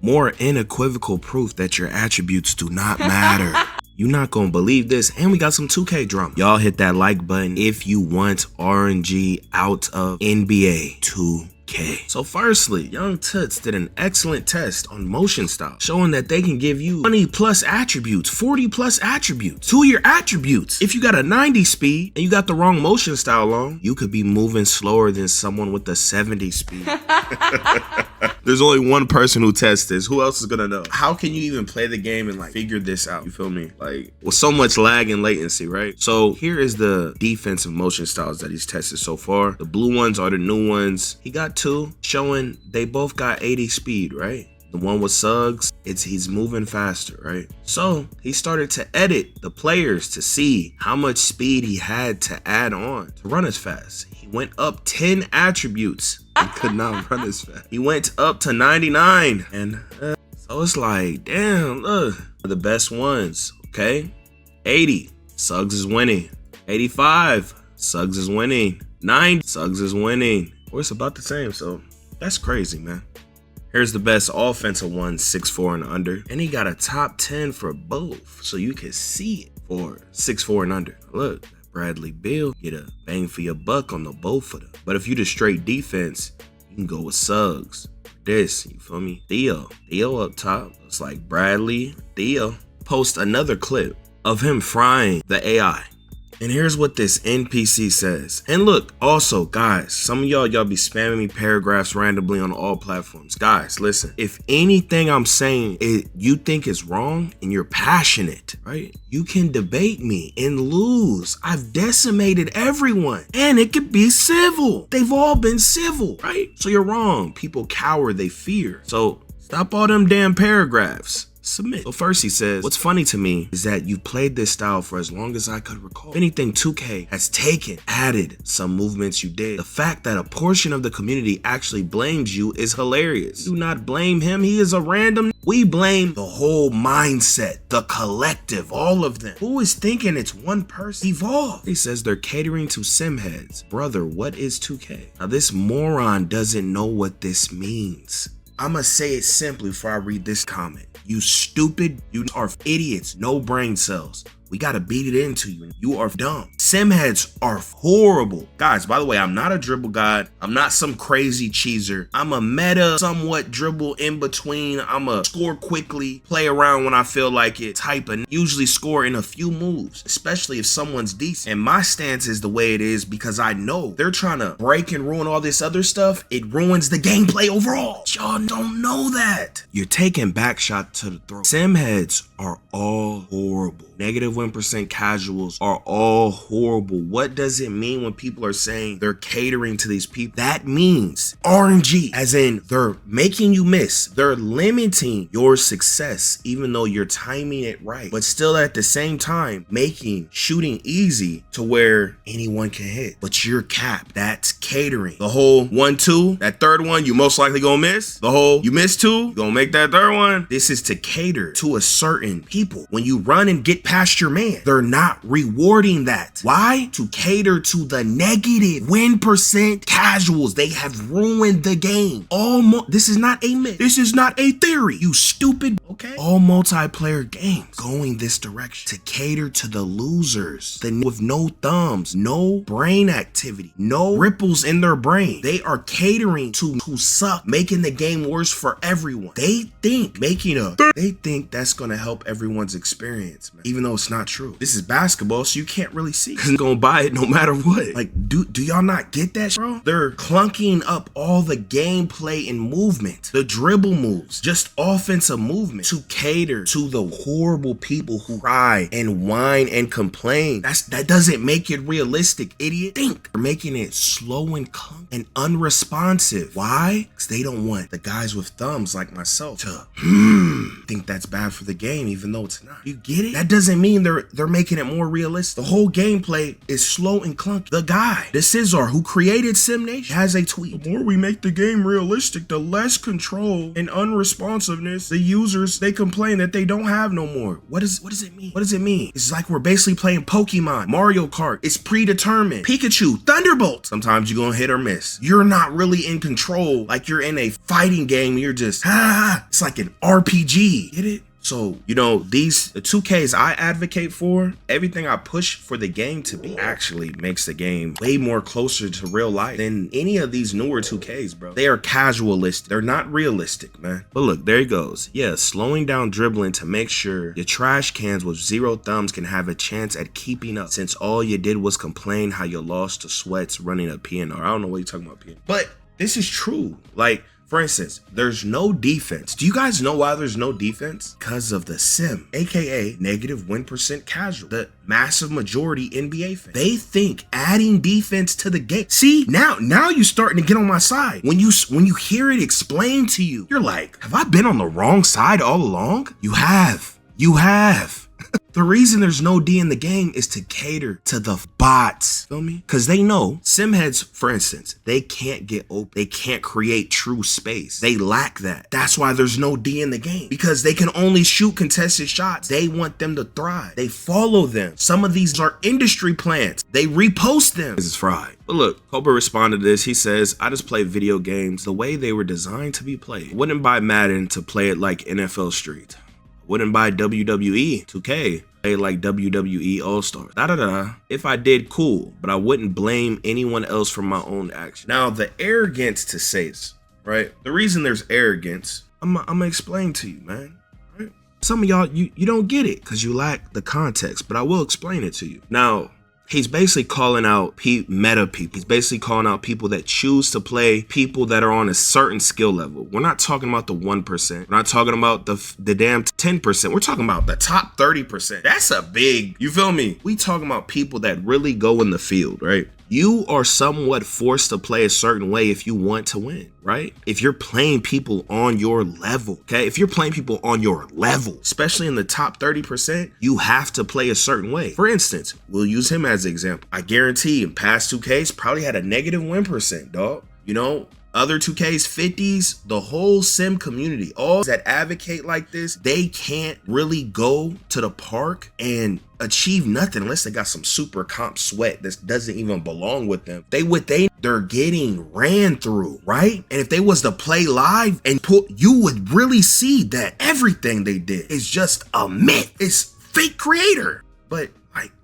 More unequivocal proof that your attributes do not matter. You're not gonna believe this, and we got some 2K drama. Y'all hit that like button if you want RNG out of NBA 2K. So firstly, Young Toots did an excellent test on motion style, showing that they can give you 20 plus attributes, 40 plus attributes to your attributes. If you got a 90 speed and you got the wrong motion style on, you could be moving slower than someone with a 70 speed. There's only one person who tests this. Who else is gonna know? How can you even play the game and like figure this out? You feel me? Like with so much lag and latency, right? So here is the defensive motion styles that he's tested so far. The blue ones are the new ones. He got two showing they both got 80 speed, right? The one with Suggs, he's moving faster, right? So he started to edit the players to see how much speed he had to add on to run as fast. He went up 10 attributes and could not run as fast. He went up to 99, and so it's like, damn, look, the best ones, okay? 80, Suggs is winning. 85, Suggs is winning. 90, Suggs is winning. Or it's about the same, so that's crazy, man. Here's the best offensive one, 6'4" and under. And he got a top 10 for both, so you can see it for 6'4" and under. Look, Bradley Beal get a bang for your buck on the both of them. But if you just straight defense, you can go with Suggs. This, you feel me? Theo up top. It's like Bradley, Theo. Post another clip of him frying the AI. And here's what this NPC says. And look, also, guys, some of y'all be spamming me paragraphs randomly on all platforms. Guys, listen, if anything I'm saying you think is wrong and you're passionate, right? You can debate me and lose. I've decimated everyone, and it could be civil. They've all been civil, right? So you're wrong. People cower, they fear. So stop all them damn paragraphs. Submit. So first he says, what's funny to me is that you've played this style for as long as I could recall. If anything, 2K has added some movements you did. The fact that a portion of the community actually blames you is hilarious. Do not blame him. He is a random. We blame the whole mindset, the collective, all of them. Who is thinking it's one person? Evolve. He says they're catering to sim heads. Brother, what is 2K? Now this moron doesn't know what this means. I'ma say it simply before I read this comment. You stupid, you are idiots, no brain cells. We gotta beat it into you. You are dumb. Sim heads are horrible. Guys, by the way, I'm not a dribble god. I'm not some crazy cheeser. I'm a meta, somewhat dribble in between. I'm a score quickly, play around when I feel like it type of usually score in a few moves, especially if someone's decent. And my stance is the way it is because I know they're trying to break and ruin all this other stuff. It ruins the gameplay overall. Y'all don't know that. You're taking back shot to the throat. Sim heads are all horrible. Negative 1% casuals are all horrible. What does it mean when people are saying they're catering to these people? That means RNG, as in they're making you miss. They're limiting your success, even though you're timing it right, but still at the same time making shooting easy to where anyone can hit. But you're capped. That's catering. The whole 1-2, that third one, you most likely gonna miss. The whole you miss 2, you gonna make that third one. This is to cater to a certain people. When you run and get past your man, they're not rewarding that. Why? To cater to the negative 1% casuals. They have ruined the game. This is not a myth. This is not a theory. You stupid. Okay. All multiplayer games going this direction to cater to the losers. With no thumbs, no brain activity, no ripples in their brain. They are catering to who suck, making the game worse for everyone. They think that's gonna help everyone's experience, man. Even though it's not true. This is basketball, so you can't really see. Cause gonna buy it no matter what. Like, do y'all not get that, bro? They're clunking up all the gameplay and movement, the dribble moves, just offensive movement to cater to the horrible people who cry and whine and complain. That doesn't make it realistic, idiot. Think they're making it slow and clunky and unresponsive. Why? Because they don't want the guys with thumbs like myself to think that's bad for the game, even though it's not. You get it? That doesn't doesn't mean they're making it more realistic. The whole gameplay is slow and clunky. The guy, the Scissor, who created Simnation, has a tweet. The more we make the game realistic, the less control and unresponsiveness the users, they complain that they don't have no more. What does it mean? What does it mean? It's like we're basically playing Pokemon, Mario Kart. It's predetermined. Pikachu, Thunderbolt. Sometimes you're gonna hit or miss. You're not really in control. Like you're in a fighting game. You're just, it's like an RPG. Get it? So, you know, the 2Ks I advocate for, everything I push for the game to be actually makes the game way more closer to real life than any of these newer 2Ks, bro. They are casualistic. They're not realistic, man. But look, there he goes. Yeah, slowing down dribbling to make sure your trash cans with 0 thumbs can have a chance at keeping up, since all you did was complain how you lost to sweats running a PNR. I don't know what you're talking about, PNR. But this is true. Like, for instance, there's no defense. Do you guys know why there's no defense? Because of the sim, aka negative win percent casual, the massive majority NBA fans. They think adding defense to the game. See, now you're starting to get on my side. When you hear it explained to you, you're like, have I been on the wrong side all along? You have. The reason there's no D in the game is to cater to the bots, feel me? Because they know, sim heads, for instance, they can't get open. They can't create true space. They lack that. That's why there's no D in the game, because they can only shoot contested shots. They want them to thrive. They follow them. Some of these are industry plants. They repost them. This is fried. But look, Cobra responded to this. He says, I just play video games the way they were designed to be played. Wouldn't buy Madden to play it like NFL Street. Wouldn't buy WWE 2K, play like WWE All-Stars. If I did, cool, but I wouldn't blame anyone else for my own action. Now, the arrogance to say this, right? The reason there's arrogance, I'm gonna explain to you, man. Right? Some of y'all, you don't get it because you lack the context, but I will explain it to you. Now, he's basically calling out meta people. He's basically calling out people that choose to play people that are on a certain skill level. We're not talking about the 1%. We're not talking about the damn 10%. We're talking about the top 30%. That's a big, you feel me? We talking about people that really go in the field, right? You are somewhat forced to play a certain way if you want to win, right? If you're playing people on your level, okay? If you're playing people on your level, especially in the top 30%, you have to play a certain way. For instance, we'll use him as an example. I guarantee in past 2Ks probably had a negative win percent, dog. You know, other 2Ks, 50s, the whole sim community, all that advocate like this, they can't really go to the park and achieve nothing unless they got some super comp sweat that doesn't even belong with them. They're getting ran through, right? And if they was to play live and you would really see that everything they did is just a myth. It's fake creator. But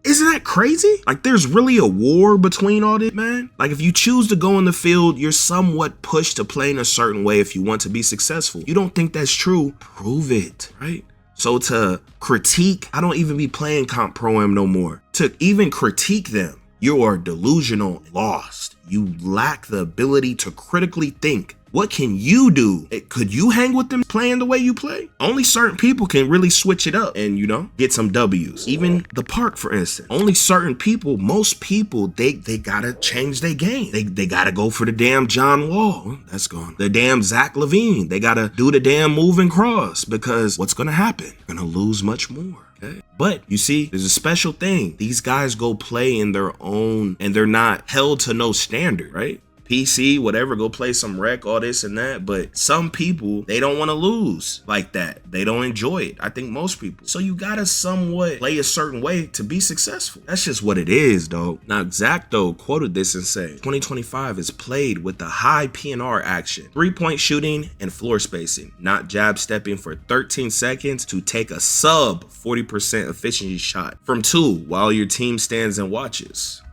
isn't that crazy? Like, there's really a war between all this, man. Like, if you choose to go in the field, you're somewhat pushed to play in a certain way if you want to be successful. You don't think that's true? Prove it, right? So to critique, I don't even be playing Comp Pro-Am no more. To even critique them, you are delusional and lost. You lack the ability to critically think. What can you do? Could you hang with them playing the way you play? Only certain people can really switch it up and, you know, get some W's. Even the park, for instance. Only certain people, most people, they gotta change their game. They gotta go for the damn John Wall. That's gone. The damn Zach LaVine. They gotta do the damn move and cross, because what's gonna happen? You're gonna lose much more. Okay. But you see, there's a special thing. These guys go play in their own, and they're not held to no standard, right? PC, whatever, go play some rec, all this and that. But some people, they don't want to lose like that. They don't enjoy it. I think most people. So you gotta somewhat play a certain way to be successful. That's just what it is, dog. Now, Zach, though, quoted this and said, 2025 is played with the high PNR action, 3-point shooting and floor spacing, not jab stepping for 13 seconds to take a sub 40% efficiency shot from 2 while your team stands and watches.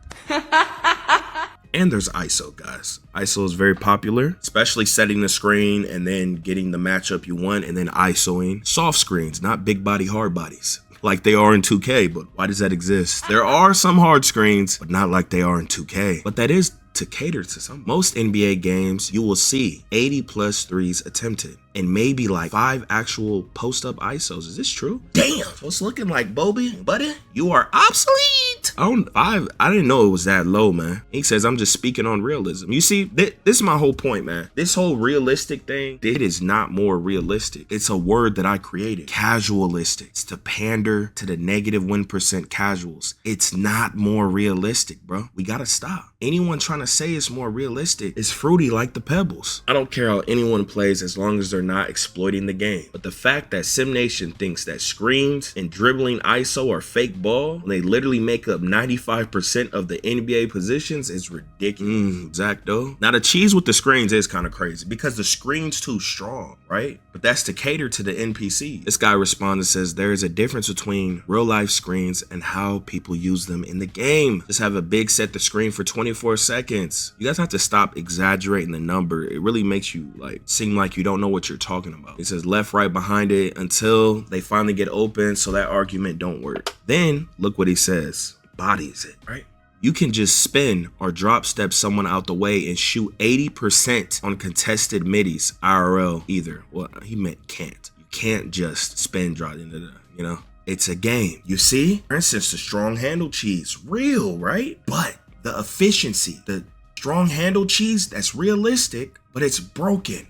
And there's ISO, guys. ISO is very popular, especially setting the screen and then getting the matchup you want and then ISOing. Soft screens, not big body, hard bodies, like they are in 2K, but why does that exist? There are some hard screens, but not like they are in 2K. But that is to cater to some. Most NBA games, you will see 80+ threes attempted. and maybe like 5 actual post-up ISOs. Is this true? Damn. So it's looking like Bobby, buddy, you are obsolete. I didn't know it was that low, man. He says, I'm just speaking on realism. You see, this is my whole point, man. This whole realistic thing, it is not more realistic. It's a word that I created. Casualistic. It's to pander to the negative 1% casuals. It's not more realistic, bro. We gotta stop. Anyone trying to say it's more realistic is fruity like the pebbles. I don't care how anyone plays as long as they're not exploiting the game. But the fact that simnation thinks that screens and dribbling ISO are fake ball, when they literally make up 95% of the NBA positions, is ridiculous. Exacto. Now the cheese with the screens is kind of crazy because the screen's too strong, right? But that's to cater to the NPC. This guy responds and says there is a difference between real life screens and how people use them in the game. Just have a big set the screen for 24 seconds. You guys have to stop exaggerating the number. It really makes you like seem like you don't know what you're talking about. It says left, right behind it until they finally get open, so that argument don't work. Then look what he says. Bodies it, right? You can just spin or drop step someone out the way and shoot 80% on contested middies IRL either. Well, he meant can't. You can't just spin drop into the, you know? It's a game. You see? For instance, the strong handle cheese, real, right? But the efficiency, the strong handle cheese, that's realistic, but it's broken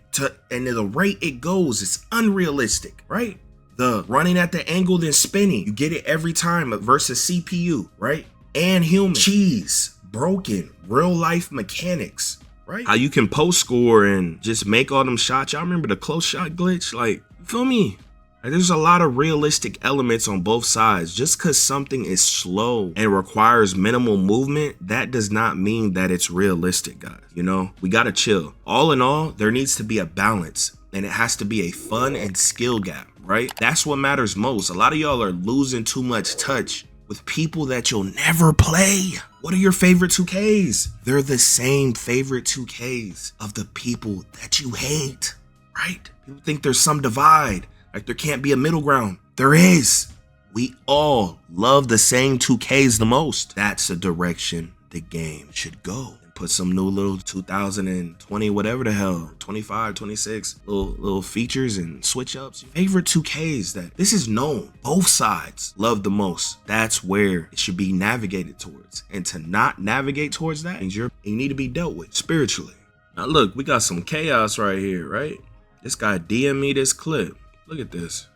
and the rate it goes, it's unrealistic, right? The running at the angle then spinning, you get it every time versus CPU, right? And human cheese, broken, real life mechanics, right? How you can post score and just make all them shots. Y'all remember the close shot glitch? Like, you feel me? Like, there's a lot of realistic elements on both sides. Just because something is slow and requires minimal movement, that does not mean that it's realistic, guys. You know, we gotta chill. All in all, there needs to be a balance, and it has to be a fun and skill gap, right? That's what matters most. A lot of y'all are losing too much touch with people that you'll never play. What are your favorite 2Ks? They're the same favorite 2Ks of the people that you hate, right? People think there's some divide, like there can't be a middle ground. There is. We all love the same 2Ks the most. That's the direction the game should go. Put some new little 2020, whatever the hell, 25, 26 little features and switch ups. Your favorite 2Ks that this is known. Both sides love the most. That's where it should be navigated towards. And to not navigate towards that means you need to be dealt with spiritually. Now look, we got some chaos right here, right? This guy DM me this clip. Look at this.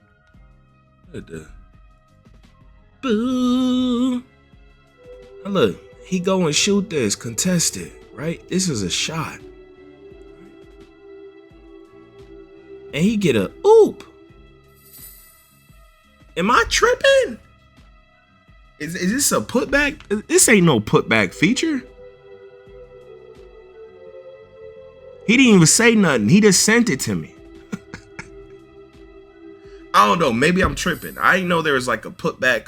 Look at that. Boo. Now look. He go and shoot this contested, right? This is a shot. And he get a oop. Am I tripping? Is this a putback? This ain't no putback feature. He didn't even say nothing. He just sent it to me. I don't know. Maybe I'm tripping. I didn't know there was like a putback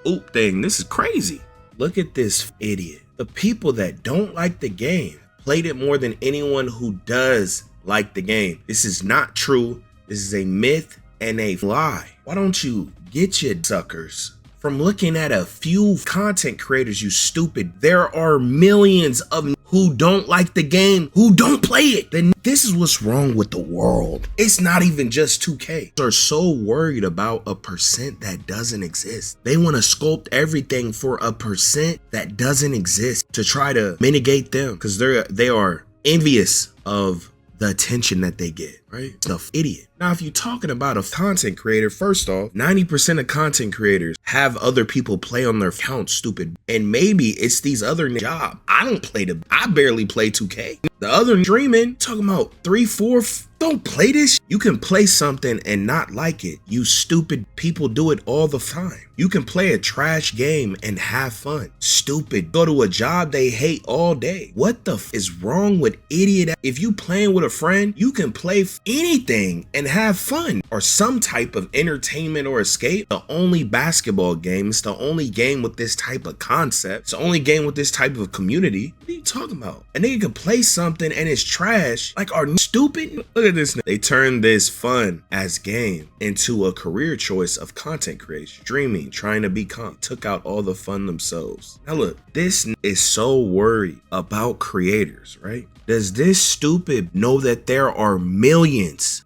oop thing. This is crazy. Look at this idiot. The people that don't like the game played it more than anyone who does like the game. This is not true. This is a myth and a lie. Why don't you get your suckers from looking at a few content creators, you stupid? There are millions of who don't like the game, who don't play it. Then this is what's wrong with the world. It's not even just 2K. They're so worried about a percent that doesn't exist. They want to sculpt everything for a percent that doesn't exist to try to mitigate them because they are envious of the attention that they get, right? It's an idiot. Now, if you're talking about a content creator, first off, 90% of content creators have other people play on their account, stupid. And maybe it's these other jobs. I barely play 2K. The other streaming, talking about 3, 4, don't play this. You can play something and not like it. You stupid people do it all the time. You can play a trash game and have fun. Stupid. Go to a job they hate all day. What the is wrong with idiot? If you playing with a friend, you can play anything and have fun or some type of entertainment or escape. The only basketball game, it's the only game with this type of concept. It's the only game with this type of community. What are you talking about? A nigga could play something and it's trash. Like, are you stupid? Look at this. They turned this fun as game into a career choice of content creation, streaming, trying to become, took out all the fun themselves. Now look, this is so worried about creators, right? Does this stupid know that there are millions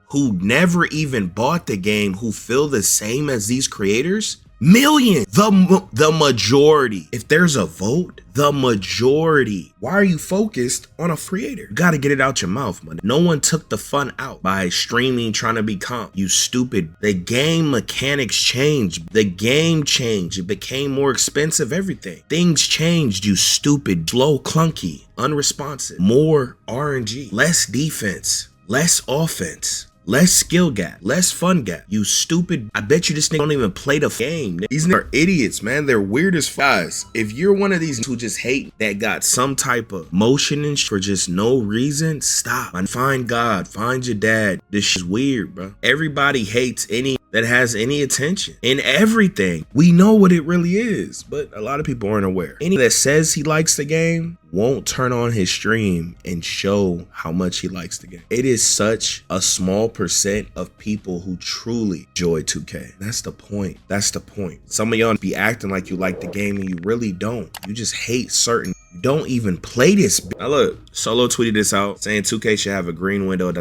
who never even bought the game who feel the same as these creators? Millions. The majority. If there's a vote, the majority. Why are you focused on a creator? You gotta get it out your mouth, man. No one took the fun out by streaming, trying to become. You stupid. The game mechanics changed. The game changed. It became more expensive, everything. Things changed, you stupid. Slow, clunky, unresponsive. More RNG. Less defense. Less offense. Less skill gap, less fun gap. You stupid. I bet you this nigga don't even play the game. These niggas are idiots, man. They're weird as guys. If you're one of these who just hate that got some type of motion and for just no reason, stop. Find God, find your dad. This shit's weird, bro. Everybody hates any that has any attention in everything. We know what it really is, but a lot of people aren't aware. Any that says he likes the game won't turn on his stream and show how much he likes the game. It is such a small percent of people who truly enjoy 2K. That's the point. That's the point. Some of y'all be acting like you like the game and you really don't. You just hate certain. You don't even play this. Now look, Solo tweeted this out saying 2K should have a green window,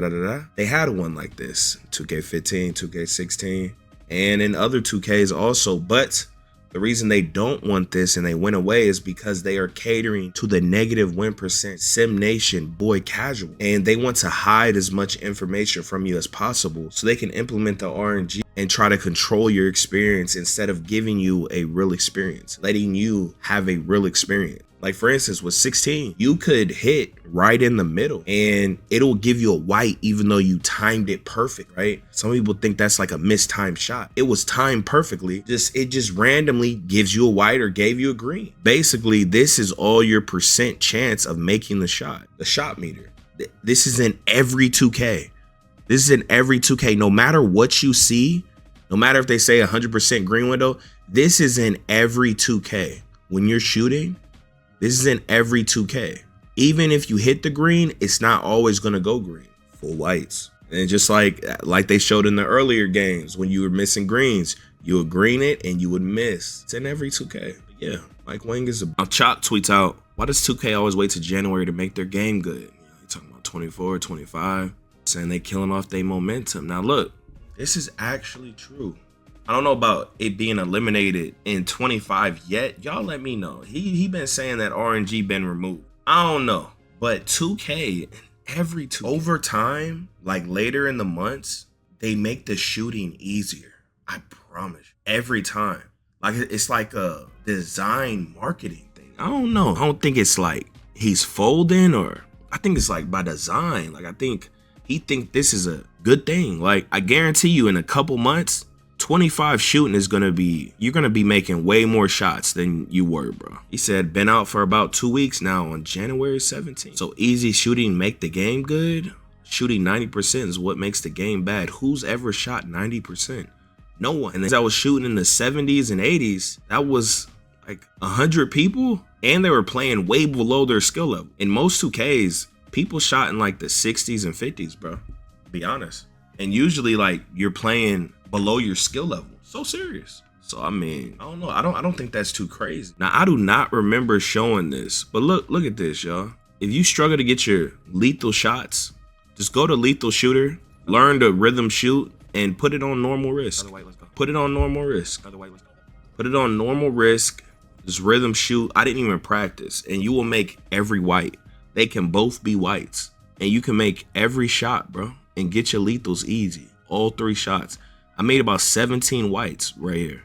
They had one like this, 2K15, 2K16, and in other 2Ks also, but the reason they don't want this and they went away is because they are catering to the negative 1% simnation boy casual, and they want to hide as much information from you as possible so they can implement the RNG and try to control your experience instead of giving you a real experience, letting you have a real experience. Like for instance, with 16, you could hit right in the middle and it'll give you a white even though you timed it perfect, right? Some people think that's like a mistimed shot. It was timed perfectly. It just randomly gives you a white or gave you a green. Basically, this is all your percent chance of making the shot meter. This is in every 2K. This is in every 2K. No matter what you see, no matter if they say 100% green window, this is in every 2K. When you're shooting, this is in every 2K. Even if you hit the green, it's not always gonna go green. Full whites. And just like they showed in the earlier games, when you were missing greens, you would green it and you would miss. It's in every 2K. But yeah, Mike Wang is Now Chalk tweets out, why does 2K always wait to January to make their game good? You're talking about 24, 25, saying they killing off their momentum. Now look, this is actually true. I don't know about it being eliminated in 25 yet. Y'all let me know. He been saying that RNG been removed. I don't know. But 2K, every 2K, over time, like later in the months, they make the shooting easier. I promise. Every time. Like it's like a design marketing thing. I don't know. I don't think it's like he's folding, or I think it's like by design. Like I think he think this is a good thing. Like I guarantee you in a couple months, 25 shooting is you're gonna be making way more shots than you were, bro. He said been out for about 2 weeks now on January 17th. So easy shooting make the game good. Shooting 90% is what makes the game bad. Who's ever shot 90%? No one. And I was shooting in the 70s and 80s. That was like 100 people, and they were playing way below their skill level. In most 2Ks, people shot in like the 60s and 50s, bro. Be honest. And usually like you're playing below your skill level. So serious. So I mean, I don't know. I don't think that's too crazy. Now I do not remember showing this, but look at this, y'all. If you struggle to get your lethal shots, just go to lethal shooter, learn to rhythm shoot, and put it on normal risk. Put it on normal risk. Put it on normal risk. Just rhythm shoot. I didn't even practice, and you will make every white. They can both be whites, and you can make every shot, bro, and get your lethals easy. All 3 shots. I made about 17 whites right here,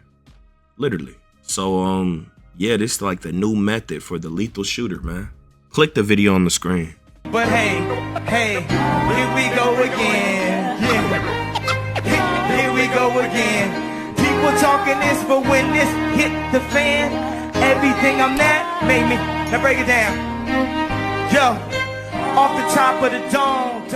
literally. So yeah, this is like the new method for the lethal shooter, man. Click the video on the screen. But hey, here we go again. Yeah, here we go again. People talking this, but when this hit the fan, everything I'm that made me. Now break it down. Yo, off the top of the dome.